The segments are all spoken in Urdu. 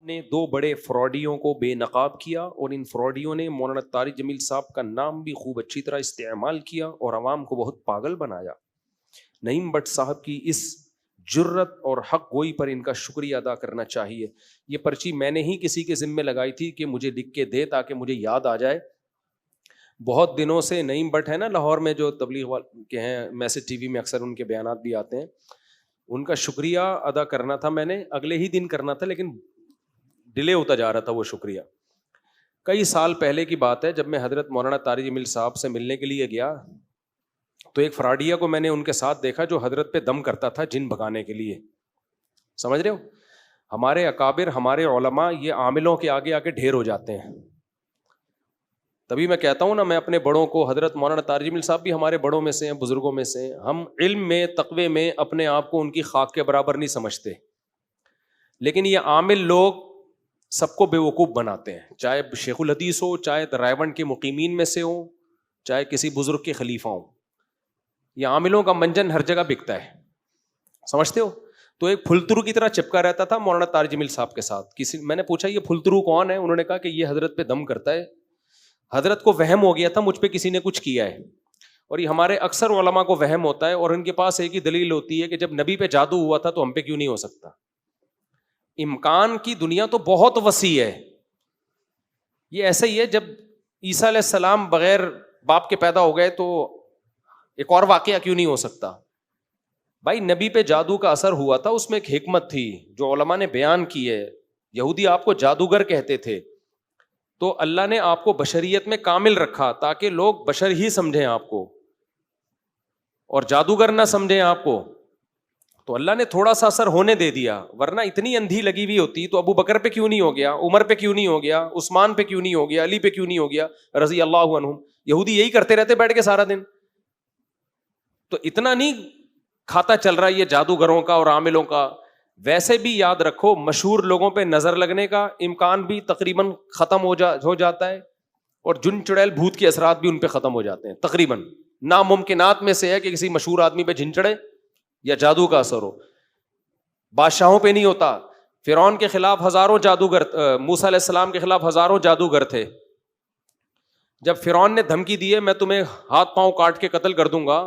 نے دو بڑے فراڈیوں کو بے نقاب کیا اور ان فراڈیوں نے مولانا طارق جمیل صاحب کا نام بھی خوب اچھی طرح استعمال کیا اور عوام کو بہت پاگل بنایا. نعیم بٹ صاحب کی اس جرت اور حق گوئی پر ان کا شکریہ ادا کرنا چاہیے. یہ پرچی میں نے ہی کسی کے ذمے لگائی تھی کہ مجھے لکھ کے دے تاکہ مجھے یاد آ جائے. بہت دنوں سے نعیم بٹ ہے نا لاہور میں جو تبلیغ کے ہیں, میسج ٹی وی میں اکثر ان کے بیانات بھی آتے ہیں, ان کا شکریہ ادا کرنا تھا. میں نے اگلے ہی دن کرنا تھا لیکن ڈیلے ہوتا جا رہا تھا وہ شکریہ. کئی سال پہلے کی بات ہے, جب میں حضرت مولانا طارق جمیل صاحب سے ملنے کے لیے گیا تو ایک فراڈیا کو میں نے ان کے ساتھ دیکھا جو حضرت پہ دم کرتا تھا جن بھگانے کے لیے. سمجھ رہے ہو, ہمارے اکابر ہمارے علماء یہ عاملوں کے آگے آگے ڈھیر ہو جاتے ہیں. تبھی میں کہتا ہوں نا, میں اپنے بڑوں کو, حضرت مولانا طارق جمیل صاحب بھی ہمارے بڑوں میں سے ہیں, بزرگوں میں سے ہیں, ہم علم میں تقوی میں اپنے آپ کو ان کی خاک کے برابر نہیں سمجھتے, لیکن یہ عامل لوگ سب کو بے وقوف بناتے ہیں, چاہے شیخ الحدیث ہو, چاہے رائیونڈ کے مقیمین میں سے ہو, چاہے کسی بزرگ کے خلیفہ ہوں. یہ عاملوں کا منجن ہر جگہ بکتا ہے, سمجھتے ہو. تو ایک پھلترو کی طرح چپکا رہتا تھا مولانا طارق جمیل صاحب کے ساتھ. میں نے پوچھا یہ پھلترو کون ہے؟ انہوں نے کہا کہ یہ حضرت پہ دم کرتا ہے. حضرت کو وہم ہو گیا تھا مجھ پہ کسی نے کچھ کیا ہے, اور یہ ہمارے اکثر علماء کو وہم ہوتا ہے, اور ان کے پاس ایک ہی دلیل ہوتی ہے کہ جب نبی پہ جادو ہوا تھا تو ہم پہ کیوں نہیں ہو سکتا. امکان کی دنیا تو بہت وسیع ہے. یہ ایسا ہی ہے جب عیسیٰ علیہ السلام بغیر باپ کے پیدا ہو گئے تو ایک اور واقعہ کیوں نہیں ہو سکتا. بھائی نبی پہ جادو کا اثر ہوا تھا, اس میں ایک حکمت تھی جو علماء نے بیان کی ہے. یہودی آپ کو جادوگر کہتے تھے, تو اللہ نے آپ کو بشریت میں کامل رکھا تاکہ لوگ بشر ہی سمجھیں آپ کو اور جادوگر نہ سمجھیں آپ کو. تو اللہ نے تھوڑا سا اثر ہونے دے دیا, ورنہ اتنی اندھی لگی ہوئی ہوتی تو ابو بکر پہ کیوں نہیں ہو گیا, عمر پہ کیوں نہیں ہو گیا, عثمان پہ کیوں نہیں ہو گیا, علی پہ کیوں نہیں ہو گیا رضی اللہ عنہم. یہودی یہی کرتے رہتے بیٹھ کے سارا دن. تو اتنا نہیں کھاتا چل رہا یہ جادوگروں کا اور عاملوں کا. ویسے بھی یاد رکھو مشہور لوگوں پہ نظر لگنے کا امکان بھی تقریباً ختم ہو جاتا ہے, اور جن چڑیل بھوت کے اثرات بھی ان پہ ختم ہو جاتے ہیں. تقریباً ناممکنات میں سے ہے کہ کسی مشہور آدمی پہ جن چڑھے یا جادو کا اثر ہو. بادشاہوں پہ نہیں ہوتا. فرعون کے خلاف ہزاروں جادوگر, موسیٰ علیہ السلام کے خلاف ہزاروں جادوگر تھے. جب فرعون نے دھمکی دی ہے میں تمہیں ہاتھ پاؤں کاٹ کے قتل کر دوں گا,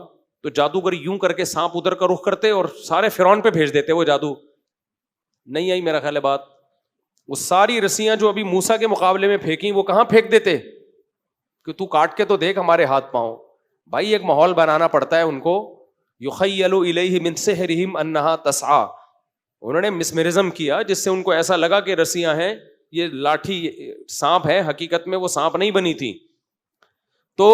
تو جادوگر یوں کر کے سانپ ادھر کا رخ کرتے اور سارے فرعون پہ بھیج دیتے. وہ جادو نہیں آئی میرا خیال ہے بات. وہ ساری رسیاں جو ابھی موسیٰ کے مقابلے میں پھینکی وہ کہاں پھینک دیتے کہ تو کاٹ کے تو دیکھ ہمارے ہاتھ پاؤں. بھائی ایک ماحول بنانا پڑتا ہے ان کو. یخیل الیہ من سحرہم انہا تسعی, انہوں نے مسمرزم کیا جس سے ان کو ایسا لگا کہ رسیاں ہیں, یہ لاٹھی سانپ ہے, حقیقت میں وہ سانپ نہیں بنی تھی. تو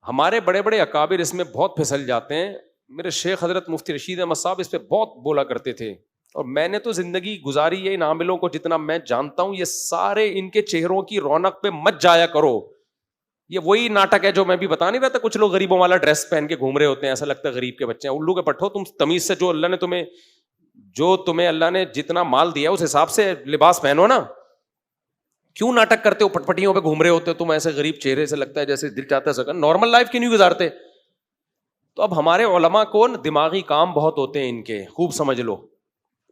ہمارے بڑے بڑے اکابر اس میں بہت پھسل جاتے ہیں. میرے شیخ حضرت مفتی رشید احمد صاحب اس پہ بہت بولا کرتے تھے, اور میں نے تو زندگی گزاری ہے ان عاملوں کو جتنا میں جانتا ہوں. یہ سارے ان کے چہروں کی رونق پہ مت جایا کرو. یہ وہی ناٹک ہے جو میں بھی بتا نہیں رہا تھا, کچھ لوگ غریبوں والا ڈریس پہن کے گھوم رہے ہوتے ہیں, ایسا لگتا ہے غریب کے بچے ہیں. الو کے پٹھو, تم تمیز سے جو تمہیں اللہ نے جتنا مال دیا اس حساب سے لباس پہنو نا. کیوں ناٹک کرتے ہو, پٹ پٹیوں پہ گھوم رہے ہوتے ہو تم ایسے غریب چہرے سے, لگتا ہے جیسے دل چاہتا ہے سکن. نارمل لائف کیوں نہیں گزارتے؟ تو اب ہمارے علماء کو دماغی کام بہت ہوتے ہیں ان کے, خوب سمجھ لو.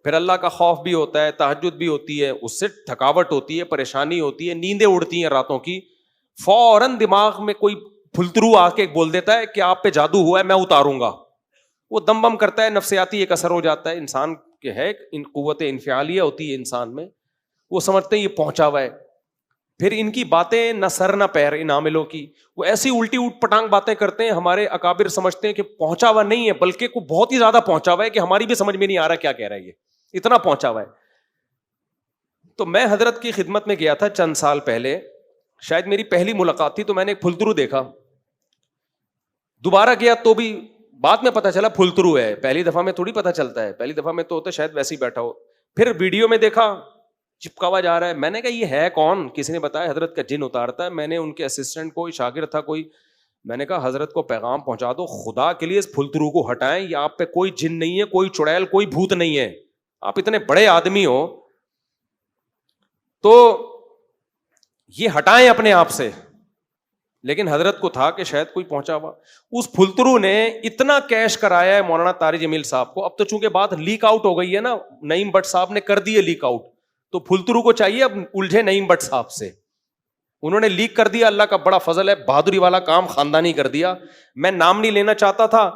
پھر اللہ کا خوف بھی ہوتا ہے, تہجد بھی ہوتی ہے, اس سے تھکاوٹ ہوتی ہے, پریشانی ہوتی ہے, نیندیں اڑتی ہیں راتوں کی. فوراً دماغ میں کوئی پھلترو آ کے بول دیتا ہے کہ آپ پہ جادو ہوا ہے میں اتاروں گا. وہ دم بم کرتا ہے, نفسیاتی ایک اثر ہو جاتا ہے انسان کے, ہے ان قوت انفعالیہ ہوتی ہے انسان میں. وہ سمجھتے ہیں یہ پہنچا ہوا ہے. پھر ان کی باتیں نہ سر نہ پیر ان عاملوں کی. وہ ایسی الٹی اٹ پٹانگ باتیں کرتے ہیں, ہمارے اکابر سمجھتے ہیں کہ پہنچا ہوا نہیں ہے بلکہ کو بہت ہی زیادہ پہنچا ہوا ہے کہ ہماری بھی سمجھ میں نہیں آ رہا کیا کہہ رہا ہے, یہ اتنا پہنچا ہوا ہے. تو میں حضرت کی خدمت میں گیا تھا چند سال پہلے, شاید میری پہلی ملاقات تھی, تو میں نے ایک پھلترو دیکھا. دوبارہ گیا تو بھی بعد میں پتا چلا پھلترو ہے, پہلی دفعہ میں تھوڑی پتا چلتا ہے, پہلی دفعہ میں تو ہوتا شاید ویسے ہی بیٹھا ہو. پھر ویڈیو میں دیکھا چپکا ہوا جا رہا ہے. میں نے کہا یہ ہے کون؟ کسی نے بتایا حضرت کا جن اتارتا ہے. میں نے ان کے اسسٹنٹ کو, شاگرد تھا کوئی, میں نے کہا حضرت کو پیغام پہنچا دو خدا کے لیے اس پھلترو کو ہٹائیں, یہ آپ پہ کوئی جن نہیں ہے, کوئی چڑیل, کوئی بھوت نہیں ہے, آپ اتنے بڑے آدمی ہو تو یہ ہٹائیں اپنے آپ سے. لیکن حضرت کو تھا کہ شاید کوئی پہنچا ہوا. اس پھلترو نے اتنا کیش کرایا ہے مولانا طارق جمیل صاحب کو. اب تو چونکہ بات لیک آؤٹ ہو گئی ہے نا, نعیم بٹ صاحب نے کر دی ہے لیک آؤٹ, تو پھلترو کو چاہیے اب الجھے نعیم بٹ صاحب سے. انہوں نے لیک کر دیا, اللہ کا بڑا فضل ہے, بہادری والا کام خاندانی کر دیا. میں نام نہیں لینا چاہتا تھا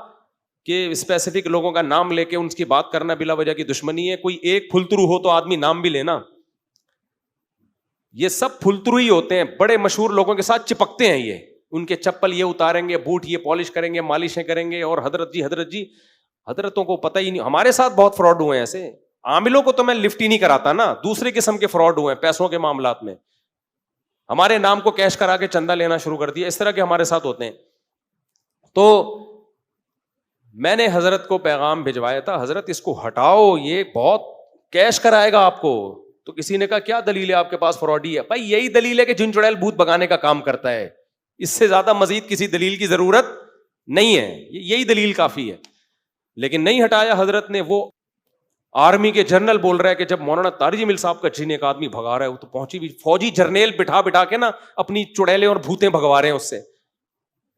کہ اسپیسیفک لوگوں کا نام لے کے ان کی بات کرنا بلا وجہ کی دشمنی ہے. کوئی ایک پھلترو ہو تو آدمی نام بھی لینا. یہ سب پھلترو ہی ہوتے ہیں, بڑے مشہور لوگوں کے ساتھ چپکتے ہیں. یہ ان کے چپل یہ اتاریں گے, بوٹ یہ پالش کریں گے, مالشیں کریں گے, اور حضرت جی حضرتوں کو پتہ ہی نہیں. ہمارے ساتھ بہت فراڈ ہوئے ہیں ایسے. عاملوں کو تو میں لفٹ ہی نہیں کراتا نا, دوسرے قسم کے فراڈ ہوئے ہیں پیسوں کے معاملات میں. ہمارے نام کو کیش کرا کے چندہ لینا شروع کر دیا, اس طرح کے ہمارے ساتھ ہوتے ہیں. تو میں نے حضرت کو پیغام بھجوایا تھا, حضرت اس کو ہٹاؤ, یہ بہت کیش کرائے گا آپ کو. تو کسی نے کہا کیا دلیل ہے آپ کے پاس فراڈی ہے؟ بھائی یہی دلیل ہے کہ جن چڑیل بھوت بگانے کا کام کرتا ہے, اس سے زیادہ مزید کسی دلیل کی ضرورت نہیں ہے, یہی دلیل کافی ہے. لیکن نہیں ہٹایا حضرت نے. وہ آرمی کے جنرل بول رہا ہے کہ جب مولانا طارق جمیل صاحب کا جن ایک آدمی بھگا رہا ہے, وہ تو پہنچی بھی فوجی جرنیل بٹھا کے نا اپنی چڑیلیں اور بھوتیں بھگوا رہے ہیں اس سے,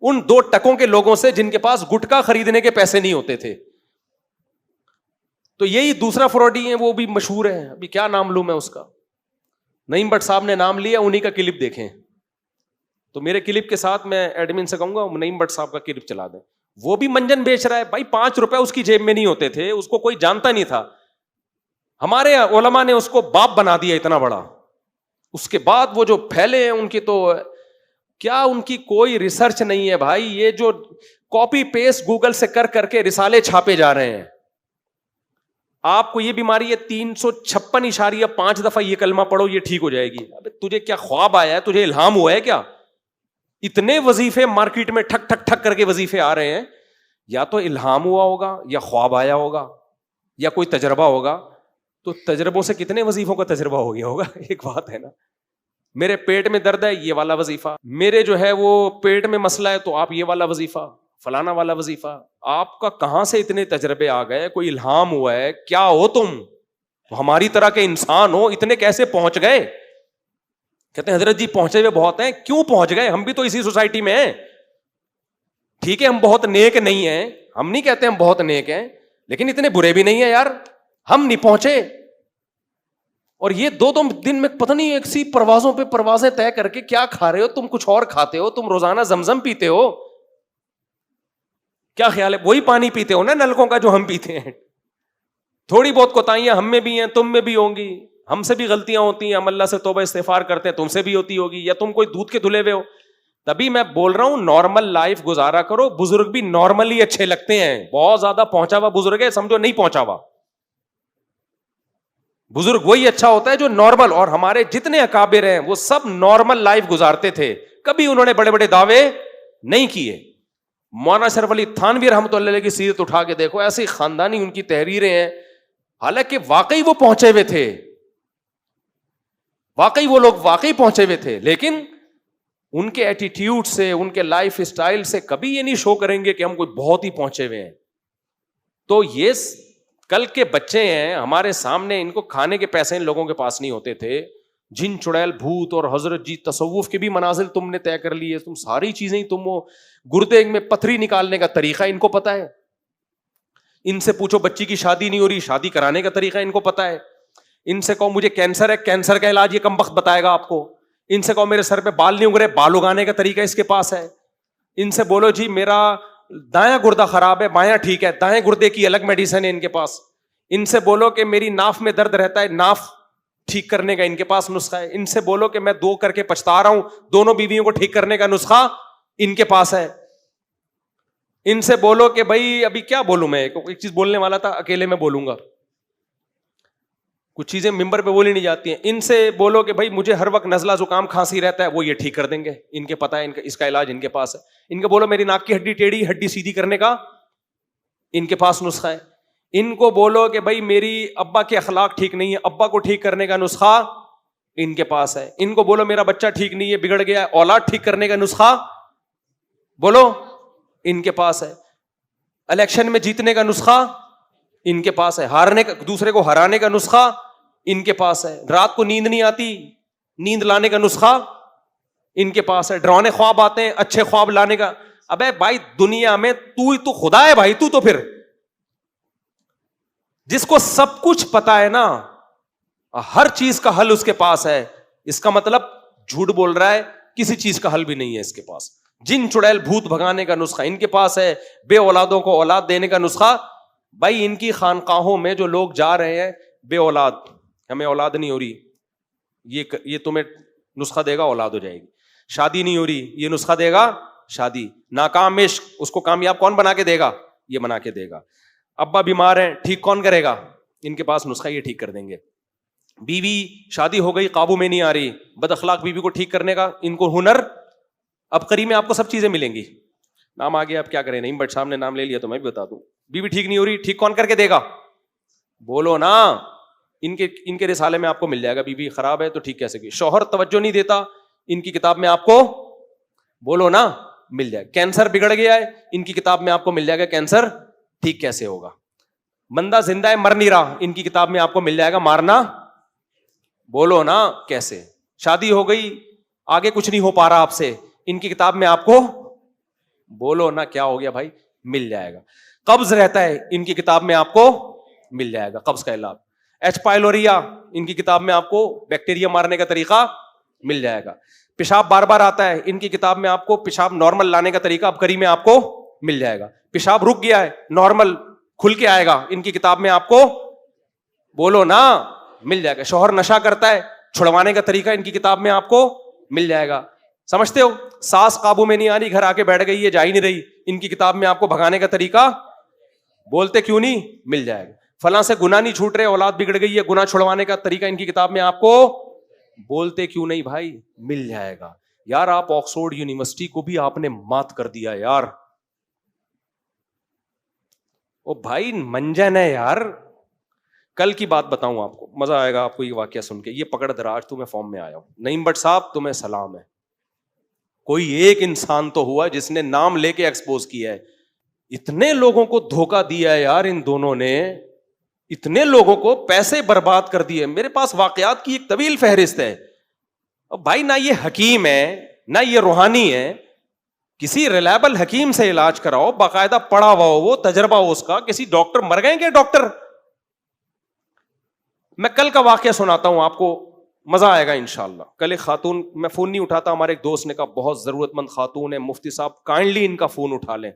ان 2 ٹکوں کے لوگوں سے جن کے پاس گٹکا خریدنے کے پیسے نہیں ہوتے تھے. تو یہی دوسرا فراڈی ہے, وہ بھی مشہور ہے. ابھی کیا نام لوں میں اس کا؟ نعیم بٹ صاحب نے نام لیا, انہی کا کلپ دیکھیں. تو میرے کلپ کے ساتھ میں ایڈمن سے کہوں گا نعیم بٹ صاحب کا کلپ چلا دیں. وہ بھی منجن بیچ رہا ہے. بھائی 5 روپے اس کی جیب میں نہیں ہوتے تھے, اس کو کوئی جانتا نہیں تھا. ہمارے علماء نے اس کو باپ بنا دیا اتنا بڑا. اس کے بعد وہ جو پھیلے ہیں ان کی تو کیا, ان کی کوئی ریسرچ نہیں ہے بھائی. یہ جو کاپی پیسٹ گوگل سے کر کے رسالے چھاپے جا رہے ہیں. آپ کو یہ بیماری ہے 356.5 دفعہ یہ کلمہ پڑھو یہ ٹھیک ہو جائے گی. ابے تجھے کیا خواب آیا ہے, تجھے الہام ہوا ہے کیا؟ اتنے وظیفے مارکیٹ میں ٹھک ٹھک ٹھک کر کے وظیفے آ رہے ہیں. یا تو الہام ہوا ہوگا, یا خواب آیا ہوگا, یا کوئی تجربہ ہوگا. تو تجربوں سے کتنے وظیفوں کا تجربہ ہو گیا ہوگا. ایک بات ہے نا, میرے پیٹ میں درد ہے یہ والا وظیفہ, میرے جو ہے وہ پیٹ میں مسئلہ ہے تو آپ یہ والا وظیفہ, فلانا والا وظیفہ. آپ کا کہاں سے اتنے تجربے آ گئے؟ کوئی الہام ہوا ہے کیا؟ ہو تم ہماری طرح کے انسان ہو, اتنے کیسے پہنچ گئے؟ کہتے ہیں حضرت جی پہنچے ہوئے بہت ہیں. کیوں پہنچ گئے؟ ہم بھی تو اسی سوسائٹی میں ہیں. ٹھیک ہے ہم بہت نیک نہیں ہیں, ہم نہیں کہتے ہم بہت نیک ہیں, لیکن اتنے برے بھی نہیں ہیں یار. ہم نہیں پہنچے. اور یہ 2 دن میں پتہ نہیں ایک سی پروازوں پہ پروازیں طے کر کے کیا کھا رہے ہو تم, کچھ اور کھاتے ہو تم, روزانہ زمزم پیتے ہو. کیا خیال ہے وہی پانی پیتے ہو نا نلکوں کا جو ہم پیتے ہیں. تھوڑی بہت کوتاہیاں ہم میں بھی ہیں, تم میں بھی ہوں گی, ہم سے بھی غلطیاں ہوتی ہیں, ہم اللہ سے توبہ استغفار کرتے ہیں, تم سے بھی ہوتی ہوگی, یا تم کوئی دودھ کے دھلے ہوئے ہو. تبھی میں بول رہا ہوں نارمل لائف گزارا کرو. بزرگ بھی نارملی اچھے لگتے ہیں. بہت زیادہ پہنچا ہوا بزرگ ہے سمجھو نہیں پہنچا ہوا. بزرگ وہی اچھا ہوتا ہے جو نارمل. اور ہمارے جتنے اکابر ہیں وہ سب نارمل لائف گزارتے تھے, کبھی انہوں نے بڑے بڑے دعوے نہیں کیے. مولانا اشرف علی تھانوی رحمۃ اللہ علیہ کی سیرت اٹھا کے دیکھو, ایسی خاندانی ان کی تحریریں ہیں. حالانکہ واقعی وہ پہنچے ہوئے تھے, واقعی وہ لوگ واقعی پہنچے ہوئے تھے, لیکن ان کے ایٹیٹیوڈ سے, ان کے لائف اسٹائل سے کبھی یہ نہیں شو کریں گے کہ ہم کوئی بہت ہی پہنچے ہوئے ہیں. تو یہ کل کے بچے ہیں ہمارے سامنے, ان کو کھانے کے پیسے ان لوگوں کے پاس نہیں ہوتے تھے. جن چڑیل بھوت اور حضرت جی تصوف کے بھی منازل تم نے طے کر لیے, تم ساری چیزیں, تم وہ گردے میں پتھری نکالنے کا طریقہ ان کو پتا ہے. ان سے پوچھو بچی کی شادی نہیں ہو رہی, شادی کرانے کا طریقہ ان کو پتا ہے. ان سے کہو مجھے کینسر ہے, کینسر کا علاج یہ کم وقت بتائے گا آپ کو. ان سے کہو میرے سر پہ بال نہیں اگرے, بال اگانے کا طریقہ اس کے پاس ہے. ان سے بولو جی میرا دایاں گردہ خراب ہے, بایاں ٹھیک ہے, دائیں گردے کی الگ میڈیسن ہے ان کے پاس. ان سے بولو کہ میری ناف میں درد رہتا ہے, ناف ٹھیک کرنے کا ان کے پاس نسخہ ہے. ان سے بولو کہ میں 2 کر کے پچھتا رہا ہوں, دونوں بیویوں کو ٹھیک کرنے کا نسخہ ان کے پاس ہے. ان سے بولو کہ بھائی ابھی کیا بولوں میں, ایک چیز بولنے والا تھا اکیلے میں بولوں گا, کچھ چیزیں ممبر پہ بولی نہیں جاتی ہیں. ان سے بولو کہ بھائی مجھے ہر وقت نزلہ زکام کھانسی رہتا ہے, وہ یہ ٹھیک کر دیں گے, ان کے پتہ ہے, اس کا علاج ان کے پاس ہے. ان کو بولو میری ناک کی ہڈی ٹیڑھی, ہڈی سیدھی کرنے کا ان کے پاس نسخہ ہے. ان کو بولو کہ بھائی میری ابا کے اخلاق ٹھیک نہیں ہے, ابا کو ٹھیک کرنے کا نسخہ ان کے پاس ہے. ان کو بولو میرا بچہ ٹھیک نہیں ہے, بگڑ گیا ہے, اولاد ٹھیک کرنے کا نسخہ بولو ان کے پاس ہے. الیکشن میں جیتنے کا نسخہ ان کے پاس ہے, ہارنے کا, دوسرے کو ہرانے کا نسخہ ان کے پاس ہے. رات کو نیند نہیں آتی, نیند لانے کا نسخہ ان کے پاس ہے. ڈرانے خواب آتے ہیں, اچھے خواب لانے کا. ابے بھائی دنیا میں تو خدا ہے بھائی, تو پھر جس کو سب کچھ پتا ہے نا, ہر چیز کا حل اس کے پاس ہے. اس کا مطلب جھوٹ بول رہا ہے, کسی چیز کا حل بھی نہیں ہے اس کے پاس. جن چڑیل بھوت بھگانے کا نسخہ ان کے پاس ہے, بے اولادوں کو اولاد دینے کا نسخہ. بھائی ان کی خانقاہوں میں جو لوگ جا رہے ہیں بے اولاد, ہمیں اولاد نہیں ہو رہی, یہ تمہیں نسخہ دے گا اولاد ہو جائے گی. شادی نہیں ہو رہی, یہ نسخہ دے گا شادی. ناکام عشق, اس کو کامیاب کون بنا کے دے گا؟ یہ بنا کے دے گا. ابا بیمار ہیں, ٹھیک کون کرے گا؟ ان کے پاس نسخہ, یہ ٹھیک کر دیں گے. بیوی شادی ہو گئی, قابو میں نہیں آ رہی, بد اخلاق بیوی کو ٹھیک کرنے کا ان کو ہنر. اب قریب میں آپ کو سب چیزیں ملیں گی. نام آ گیا, اب کیا کریں, نہیں بٹ صاحب نے نام لے لیا تو میں بھی بتا دوں. بیوی ٹھیک نہیں ہو رہی, ٹھیک کون کر کے دے گا؟ بولو نا. ان کے رسالے میں آپ کو مل جائے گا بیوی خراب ہے تو ٹھیک کیسے کی. شوہر توجہ نہیں دیتا, ان کی کتاب میں آپ کو, بولو نا, مل جائے. کینسر بگڑ گیا ہے, ان کی کتاب میں آپ کو مل جائے گا کینسر ٹھیک کیسے ہوگا. بندہ زندہ ہے مر نہیں رہا, ان کی کتاب میں آپ کو مل جائے گا مارنا, بولو نا, کیسے. شادی ہو گئی, آگے کچھ نہیں ہو پا رہا آپ سے, ان کی کتاب میں آپ کو, بولو نا, کیا ہو گیا بھائی, مل جائے گا. قبض رہتا ہے, ان کی کتاب میں آپ کو مل جائے گا قبض کا علاج. ایچ پائلوریا, ان کی کتاب میں آپ کو بیکٹیریا مارنے کا طریقہ مل جائے گا. پیشاب بار بار آتا ہے, ان کی کتاب میں آپ کو پیشاب نارمل لانے کا طریقہ اب قریب میں آپ کو مل جائے گا. پیشاب رک گیا ہے, نارمل کھل کے آئے گا, ان کی کتاب میں آپ کو, بولو نا, مل جائے گا. شوہر نشہ کرتا ہے, چھڑوانے کا طریقہ ان کی کتاب میں آپ کو مل جائے گا. سمجھتے ہو, ساس قابو میں نہیں آ رہی, گھر آ کے بیٹھ گئی ہے, جا ہی نہیں رہی, ان کی کتاب میں آپ کو بھگانے کا طریقہ, بولتے کیوں نہیں, مل جائے گا. فلاں سے گناہ نہیں چھوٹ رہے, اولاد بگڑ گئی ہے, گناہ چھڑوانے کا طریقہ ان کی کتاب میں آپ کو, بولتے کیوں نہیں بھائی, مل جائے گا. یار آپ آکسفورڈ یونیورسٹی کو بھی آپ نے مات کر دیا یار. او بھائی منجن ہے یار. کل کی بات بتاؤں آپ کو, مزہ آئے گا آپ کو یہ واقعہ سن کے. یہ پکڑ دراز تو میں فارم میں آیا ہوں. نعیم بٹ صاحب تمہیں سلام ہے. کوئی ایک انسان تو ہوا جس نے نام لے کے ایکسپوز کیا ہے. اتنے لوگوں کو دھوکہ دیا ہے یار ان دونوں نے, اتنے لوگوں کو پیسے برباد کر دیے. میرے پاس واقعات کی ایک طویل فہرست ہے. اب بھائی نہ یہ حکیم ہے نہ یہ روحانی ہے, کسی ریلائبل حکیم سے علاج کراؤ, باقاعدہ پڑھا ہوا ہو, وہ تجربہ ہو اس کا. کسی ڈاکٹر, مر گئے کہ ڈاکٹر. میں کل کا واقعہ سناتا ہوں آپ کو, مزہ آئے گا انشاءاللہ. کل ایک خاتون, میں فون نہیں اٹھاتا, ہمارے ایک دوست نے کہا بہت ضرورت مند خاتون ہے, مفتی صاحب کائنڈلی ان کا فون اٹھا لیں.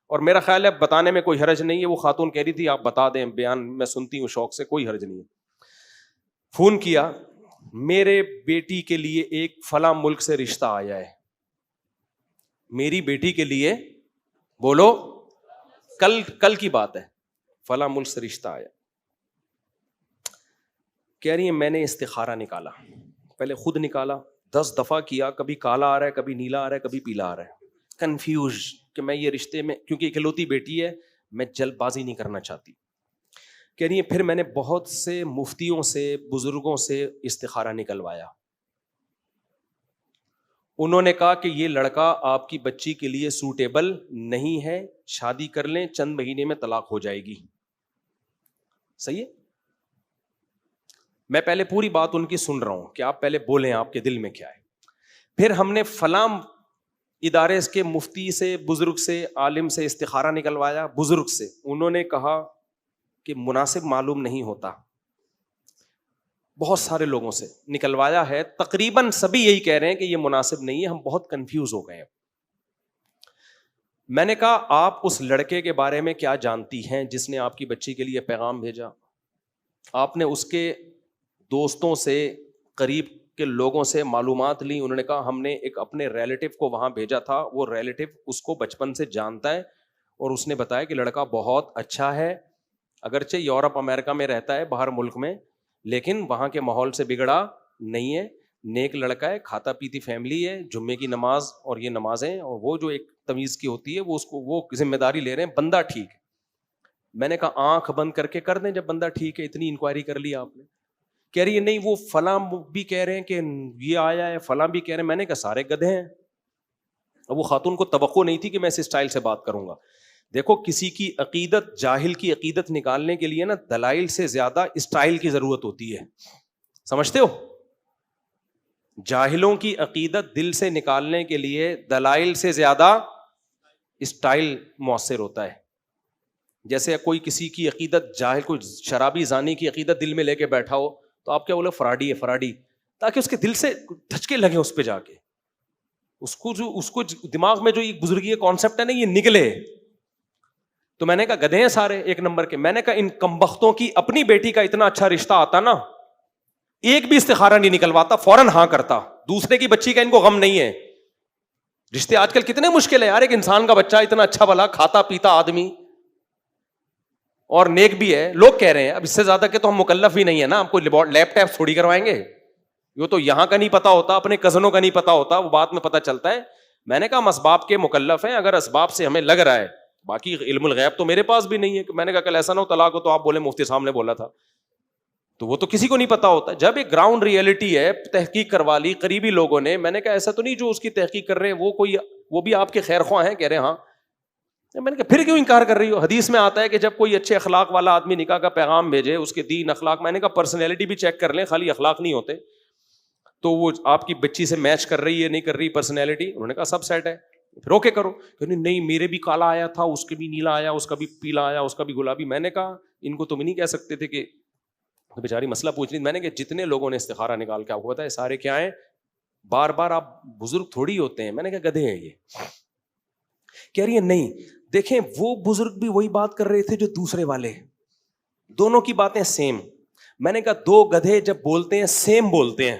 اور میرا خیال ہے بتانے میں کوئی حرج نہیں ہے. وہ خاتون کہہ رہی تھی آپ بتا دیں, بیان میں سنتی ہوں شوق سے, کوئی حرج نہیں ہے. فون کیا, میرے بیٹی کے لیے ایک فلاں ملک سے رشتہ آیا ہے. میری بیٹی کے لیے, بولو, کل کی بات ہے, فلاں ملک سے رشتہ آیا. کہہ رہی ہے میں نے استخارہ نکالا, پہلے خود نکالا, 10 دفعہ کیا, کبھی کالا آ رہا ہے, کبھی نیلا آ رہا ہے, کبھی پیلا آ رہا ہے. کنفیوز کہ میں یہ رشتے میں, کیونکہ اکلوتی بیٹی ہے, میں جلد بازی نہیں کرنا چاہتی. کہہ رہی ہے پھر میں نے بہت سے مفتیوں سے, بزرگوں سے استخارہ نکلوایا. انہوں نے کہا کہ یہ لڑکا آپ کی بچی کے لیے سوٹیبل نہیں ہے, شادی کر لیں, چند مہینے میں طلاق ہو جائے گی. صحیح ہے. میں پہلے پوری بات ان کی سن رہا ہوں کہ آپ پہلے بولیں آپ کے دل میں کیا ہے. پھر ہم نے فلاں ادارے کے مفتی سے, بزرگ سے, عالم سے استخارہ نکلوایا, بزرگ سے. انہوں نے کہا کہ مناسب معلوم نہیں ہوتا. بہت سارے لوگوں سے نکلوایا ہے, تقریباً سبھی یہی کہہ رہے ہیں کہ یہ مناسب نہیں ہے, ہم بہت کنفیوز ہو گئے ہیں. میں نے کہا آپ اس لڑکے کے بارے میں کیا جانتی ہیں جس نے آپ کی بچی کے لیے پیغام بھیجا؟ آپ نے اس کے دوستوں سے, قریب کے لوگوں سے معلومات لی. انہوں نے کہا ہم نے ایک اپنے ریلیٹو کو وہاں بھیجا تھا, وہ ریلیٹو اس کو بچپن سے جانتا ہے, اور اس نے بتایا کہ لڑکا بہت اچھا ہے, اگرچہ یورپ امریکہ میں رہتا ہے, باہر ملک میں, لیکن وہاں کے ماحول سے بگڑا نہیں ہے, نیک لڑکا ہے, کھاتا پیتی فیملی ہے, جمعے کی نماز اور یہ نمازیں, اور وہ جو ایک تمیز کی ہوتی ہے وہ اس کو, وہ ذمہ داری لے رہے ہیں, بندہ ٹھیک ہے. میں نے کہا آنکھ بند کر کے کر دیں جب بندہ ٹھیک ہے, اتنی انکوائری کر لی آپ نے. کہہ رہی ہے نہیں وہ فلاں بھی کہہ رہے ہیں کہ یہ آیا ہے, فلاں بھی کہہ رہے ہیں. میں نے کہا سارے گدھے ہیں. اب وہ خاتون کو توقع نہیں تھی کہ میں اس اسٹائل سے بات کروں گا. دیکھو کسی کی عقیدت, جاہل کی عقیدت نکالنے کے لیے نا دلائل سے زیادہ اسٹائل کی ضرورت ہوتی ہے, سمجھتے ہو؟ جاہلوں کی عقیدت دل سے نکالنے کے لیے دلائل سے زیادہ اسٹائل مؤثر ہوتا ہے. جیسے کوئی کسی کی عقیدت, جاہل کوئی شرابی زانی کی عقیدت دل میں لے کے بیٹھا ہو, تو آپ کیا بولے فراڈی ہے فراڈی, تاکہ اس کے دل سے دھچکے لگے اس پہ جا کے, اس کو دماغ میں جو یہ بزرگی کانسیپٹ ہے نا یہ نکلے. تو میں نے کہا گدھے ہیں سارے ایک نمبر کے. میں نے کہا ان کمبختوں کی اپنی بیٹی کا اتنا اچھا رشتہ آتا نا, ایک بھی استخارہ نہیں نکلواتا, فوراً ہاں کرتا. دوسرے کی بچی کا ان کو غم نہیں ہے. رشتے آج کل کتنے مشکل ہے یار, ایک انسان کا بچہ اتنا اچھا بھلا کھاتا پیتا آدمی اور نیک بھی ہے, لوگ کہہ رہے ہیں اب اس سے زیادہ کہ تو ہم مکلف ہی نہیں ہے نا, ہم کو لیپ ٹاپ تھوڑی کروائیں گے. یہ تو یہاں کا نہیں پتا ہوتا, اپنے کزنوں کا نہیں پتا ہوتا, وہ بعد میں پتا چلتا ہے. میں نے کہا ہم اسباب کے مکلف ہیں, اگر اسباب سے ہمیں لگ رہا ہے, باقی علم الغیب تو میرے پاس بھی نہیں ہے. میں نے کہا کل ایسا نہ ہو طلاق ہو تو آپ بولے مفتی صاحب نے بولا تھا, تو وہ تو کسی کو نہیں پتا ہوتا. جب ایک گراؤنڈ ریئلٹی ہے, تحقیق کروا لی قریبی لوگوں نے. میں نے کہا ایسا تو نہیں جو اس کی تحقیق کر رہے ہیں وہ بھی آپ کے خیر خواہ ہیں, کہہ رہے ہیں ہاں. میں نے کہا پھر کیوں انکار کر رہی ہو, حدیث میں آتا ہے کہ جب کوئی اچھے اخلاق والا آدمی نکاح کا پیغام بھیجے, اس کے دین اخلاق, میں نے کہا پرسنالٹی بھی چیک کر لیں, خالی اخلاق نہیں ہوتے. تو وہ آپ کی بچی سے میچ کر رہی ہے نہیں کر رہی پرسنالٹی, انہوں نے کہا سب سیٹ ہے, پھر اوکے کرو. نہیں میرے بھی کالا آیا تھا, اس کے بھی نیلا آیا, اس کا بھی پیلا آیا, اس کا بھی گلابی. میں نے کہا ان کو تم نہیں کہہ سکتے تھے کہ بیچاری مسئلہ پوچھ رہی. میں نے کہا جتنے لوگوں نے استخارہ نکال کے آپ کو پتا ہے سارے کیا ہیں, بار بار آپ بزرگ تھوڑی ہوتے ہیں. میں نے کہا گدھے ہیں یہ. کہہ رہی ہے نہیں دیکھیں وہ بزرگ بھی وہی بات کر رہے تھے جو دوسرے والے, دونوں کی باتیں سیم. میں نے کہا دو گدھے جب بولتے ہیں سیم بولتے ہیں,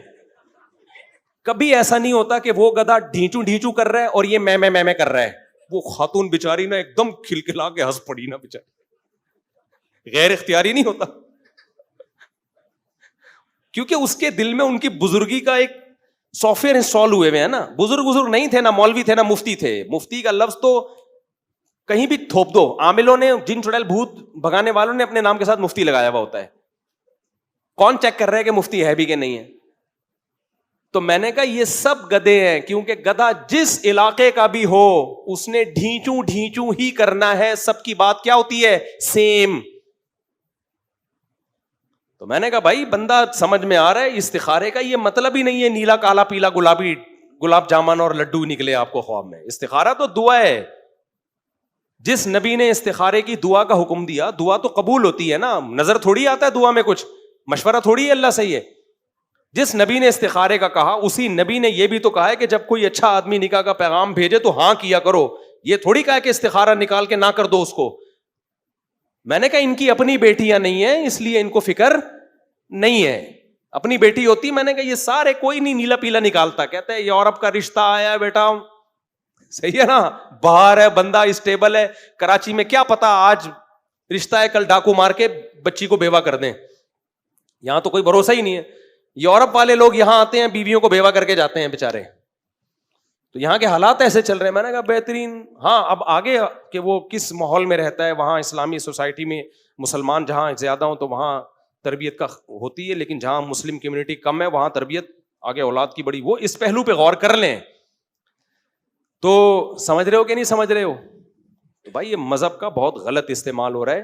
کبھی ایسا نہیں ہوتا کہ وہ گدھا ڈھینچو ڈھینچو کر رہا ہے اور یہ میں کر رہا ہے. وہ خاتون بیچاری نا ایک دم کھلکھلا کے ہنس پڑی نا بیچاری, غیر اختیاری نہیں ہوتا, کیونکہ اس کے دل میں ان کی بزرگی کا ایک سافٹ ویئر انسٹال ہوئے ہوئے ہیں نا. بزرگ نہیں تھے, نہ مولوی تھے, نہ مفتی تھے. مفتی کا لفظ تو کہیں بھی تھوپ دو, عاملوں نے جن چڑیل بھوت بھگانے والوں نے اپنے نام کے ساتھ مفتی لگایا ہوا ہوتا ہے. کون چیک کر رہا ہے کہ مفتی ہے بھی کہ نہیں ہے؟ تو میں نے کہا یہ سب گدھے ہیں, کیونکہ گدھا جس علاقے کا بھی ہو اس نے ڈھینچو ڈھینچو ہی کرنا ہے. سب کی بات کیا ہوتی ہے, سیم. تو میں نے کہا بھائی بندہ سمجھ میں آ رہا ہے, استخارے کا یہ مطلب ہی نہیں ہے نیلا کالا پیلا گلابی گلاب جامن اور لڈو نکلے آپ کو خواب میں. استخارہ تو دعا ہے. جس نبی نے استخارے کی دعا کا حکم دیا, دعا تو قبول ہوتی ہے نا, نظر تھوڑی آتا ہے دعا میں, کچھ مشورہ تھوڑی ہے اللہ سے. یہ جس نبی نے استخارے کا کہا اسی نبی نے یہ بھی تو کہا ہے کہ جب کوئی اچھا آدمی نکاح کا پیغام بھیجے تو ہاں کیا کرو. یہ تھوڑی کہا کہ استخارہ نکال کے نہ کر دو اس کو. میں نے کہا ان کی اپنی بیٹیاں نہیں ہیں اس لیے ان کو فکر نہیں ہے, اپنی بیٹی ہوتی. میں نے کہا یہ سارے کوئی نہیں نیلا پیلا نکالتا. کہتے ہیں یورپ کا رشتہ آیا ہے بیٹا, صحیح ہے نا, باہر ہے بندہ اسٹیبل ہے, کراچی میں کیا پتا آج رشتہ ہے کل ڈاکو مار کے بچی کو بیوہ کر دیں. یہاں تو کوئی بھروسہ ہی نہیں ہے. یورپ والے لوگ یہاں آتے ہیں بیویوں کو بیوہ کر کے جاتے ہیں بیچارے. تو یہاں کے حالات ایسے چل رہے ہیں. میں نے کہا بہترین. ہاں اب آگے کہ وہ کس ماحول میں رہتا ہے, وہاں اسلامی سوسائٹی میں مسلمان جہاں زیادہ ہوں تو وہاں تربیت کا ہوتی ہے, لیکن جہاں مسلم کمیونٹی کم ہے وہاں تربیت آگے اولاد کی بڑی. وہ اس پہلو پہ غور کر لیں. تو سمجھ رہے ہو کہ نہیں سمجھ رہے ہو؟ تو بھائی یہ مذہب کا بہت غلط استعمال ہو رہا ہے.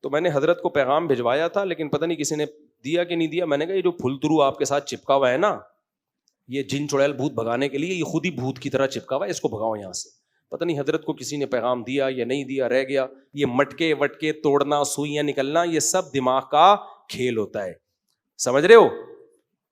تو میں نے حضرت کو پیغام بھجوایا تھا لیکن پتہ نہیں کسی نے دیا کہ نہیں دیا. میں نے کہا یہ جو پھل ترو آپ کے ساتھ چپکا ہوا ہے نا, یہ جن چڑیل بھوت بھگانے کے لیے, یہ خود ہی بھوت کی طرح چپکا ہوا ہے, اس کو بھگاؤ یہاں سے. پتہ نہیں حضرت کو کسی نے پیغام دیا یا نہیں دیا, رہ گیا. یہ مٹکے وٹکے توڑنا, سوئیاں نکلنا, یہ سب دماغ کا کھیل ہوتا ہے. سمجھ رہے ہو؟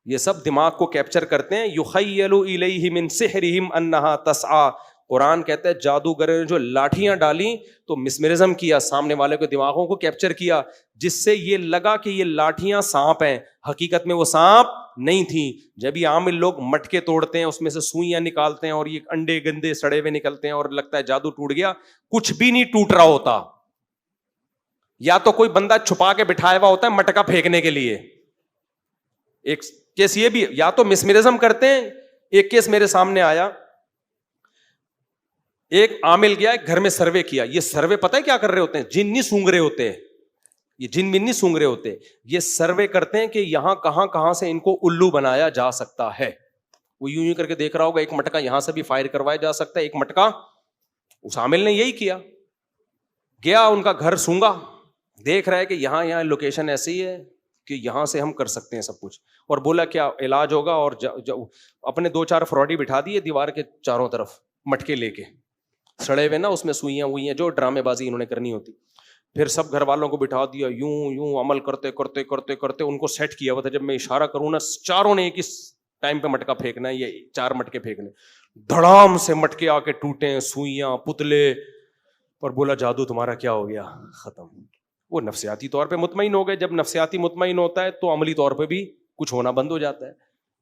یہ سب دماغ کو کیپچر کرتے ہیں. یخیل الیہ من سحرہم انہا تسعی. قرآن کہتا ہے جادوگروں نے جو لاٹھیاں ڈالیں تو مسمرزم کیا, سامنے والے کے دماغوں کو کیپچر کیا, جس سے یہ لگا کہ یہ لاٹھیاں سانپ ہیں. حقیقت میں وہ سانپ نہیں تھیں. جب یہ عامل لوگ مٹکے توڑتے ہیں, اس میں سے سوئیاں نکالتے ہیں اور یہ انڈے گندے سڑے ہوئے نکلتے ہیں اور لگتا ہے جادو ٹوٹ گیا. کچھ بھی نہیں ٹوٹ رہا ہوتا. یا تو کوئی بندہ چھپا کے بٹھایا ہوا ہوتا ہے مٹکا پھینکنے کے لیے. ایک کیس یہ بھی, یا تو مسمرزم کرتے ہیں. ایک کیس میرے سامنے آیا, ایک عامل گیا گھر میں سروے کیا. یہ سروے پتہ ہے کیا کر رہے ہوتے ہیں؟ جن نہیں سونگ رہے ہوتے, یہ جن بھی نہیں سونگ رہے ہوتے, یہ سروے کرتے ہیں کہ یہاں کہاں سے ان کو الو بنایا جا سکتا ہے. وہ یوں کر کے دیکھ رہا ہوگا ایک مٹکا یہاں سے بھی فائر کروایا جا سکتا ہے, ایک مٹکا. اس عامل نے یہی کیا, گیا ان کا گھر سونگا, دیکھ رہا ہے کہ یہاں لوکیشن ایسی ہے کہ یہاں سے ہم کر سکتے ہیں سب کچھ. اور بولا کیا علاج ہوگا, اور اپنے 2-4 فراڈی بٹھا دیے دیوار کے چاروں طرف مٹکے لے کے, سڑے ہوئے نا, اس میں سوئیاں ہوئی ہیں جو ڈرامے بازی انہوں نے کرنی ہوتی. پھر سب گھر والوں کو بٹھا دیا, یوں یوں عمل کرتے کرتے کرتے کرتے ان کو سیٹ کیا ہوا تھا, جب میں اشارہ کروں نا چاروں نے ایک اس ٹائم پہ مٹکا پھینکنا ہے, یہ 4 مٹکے پھینکنے, دھڑام سے مٹکے آ کے ٹوٹے, سوئیاں پتلے, اور بولا جادو تمہارا کیا ہو گیا, ختم. وہ نفسیاتی طور پہ مطمئن ہو گئے. جب نفسیاتی مطمئن ہوتا ہے تو عملی طور پہ بھی کچھ ہونا بند ہو جاتا ہے.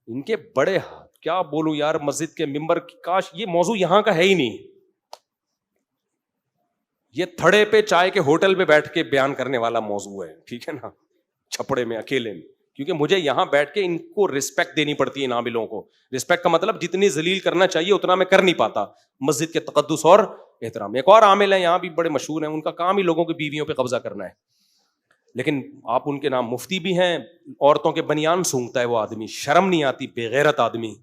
ان کے بڑے کیا بولوں یار, مسجد کے ممبر, کاش یہ موضوع یہاں کا ہے ہی نہیں, یہ تھڑے پہ چائے کے ہوٹل پہ بیٹھ کے بیان کرنے والا موضوع ہے, ٹھیک ہے نا, چھپڑے میں اکیلے میں. کیونکہ مجھے یہاں بیٹھ کے ان کو رسپیکٹ دینی پڑتی ہے, نابلوں کو. رسپیکٹ کا مطلب جتنی ذلیل کرنا چاہیے اتنا میں کر نہیں پاتا. مسجد کے تقدس اور احترام. ایک اور عامل ہے یہاں بھی بڑے مشہور ہیں, ان کا کام ہی لوگوں کی بیویوں پہ قبضہ کرنا ہے, لیکن آپ ان کے نام مفتی بھی ہیں. عورتوں کے بنیان سونگتا ہے وہ آدمی, شرم نہیں آتی, بے غیرت آدمی.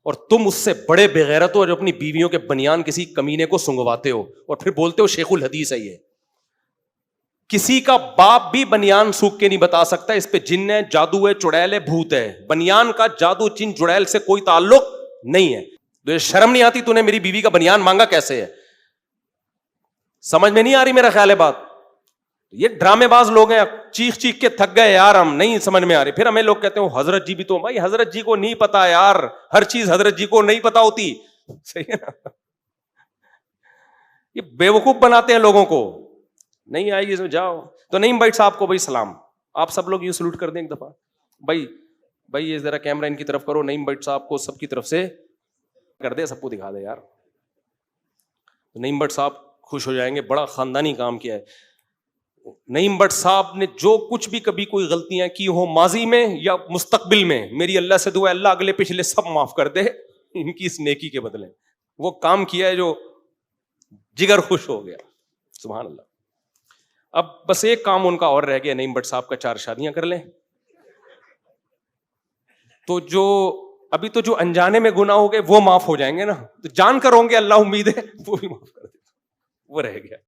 اور تم اس سے بڑے بے غیرت ہو جو اپنی بیویوں کے بنیان کسی کمینے کو سنگواتے ہو اور پھر بولتے ہو شیخ الحدیث ہے یہ. کسی کا باپ بھی بنیان سوکھ کے نہیں بتا سکتا اس پہ جن ہے, جادو ہے, چڑیل ہے, بھوت ہے. بنیان کا جادو چن چڑیل سے کوئی تعلق نہیں ہے. تو یہ شرم نہیں آتی, تو نے میری بیوی کا بنیان مانگا کیسے ہے؟ سمجھ میں نہیں آ رہی میرا خیال ہے بات. یہ ڈرامے باز لوگ ہیں, چیخ چیخ کے تھک گئے یار, ہم نہیں سمجھ میں آ رہی. پھر ہمیں لوگ کہتے ہیں حضرت جی بھی تو, بھائی حضرت جی کو نہیں پتا یار, ہر چیز حضرت جی کو نہیں پتا ہوتی, صحیح ہے نا. یہ بیوقوف بناتے ہیں لوگوں کو. نہیں آئے گی اس میں جاؤ. تو نعیم بھائی صاحب کو بھائی سلام, آپ سب لوگ یہ سلوٹ کر دیں ایک دفعہ. بھائی یہ ذرا کیمرہ ان کی طرف کرو, نعیم بھٹ صاحب کو سب کی طرف سے کر دے, سب کو دکھا دے یار. نعیم بھٹ صاحب خوش ہو جائیں گے, بڑا خاندانی کام کیا ہے. نعیم بٹ صاحب نے جو کچھ بھی کبھی کوئی غلطیاں کی ہو ماضی میں یا مستقبل میں, میری اللہ سے دعا ہے اللہ اگلے پچھلے سب معاف کر دے ان کی اس نیکی کے بدلے. وہ کام کیا ہے جو جگر خوش ہو گیا, سبحان اللہ. اب بس ایک کام ان کا اور رہ گیا, نعیم بٹ صاحب کا 4 شادیاں کر لیں. تو جو ابھی تو جو انجانے میں گناہ ہو گئے وہ معاف ہو جائیں گے نا, تو جان کر ہوں گے اللہ امید ہے وہ بھی معاف کر دے, وہ رہ گیا.